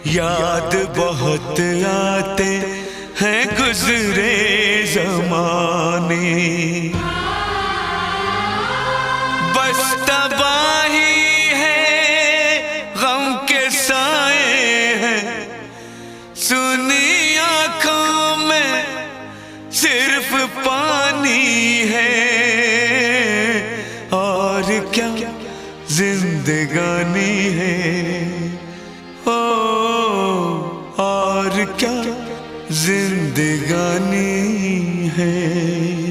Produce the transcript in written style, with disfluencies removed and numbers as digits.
याद बहुत आते हैं गुजरे ज़माने, बस तबाही है गम के साए हैं, सुनी आँखों में सिर्फ पानी है। और क्या जिंदगानी है, ओ और क्या जिंदगानी है।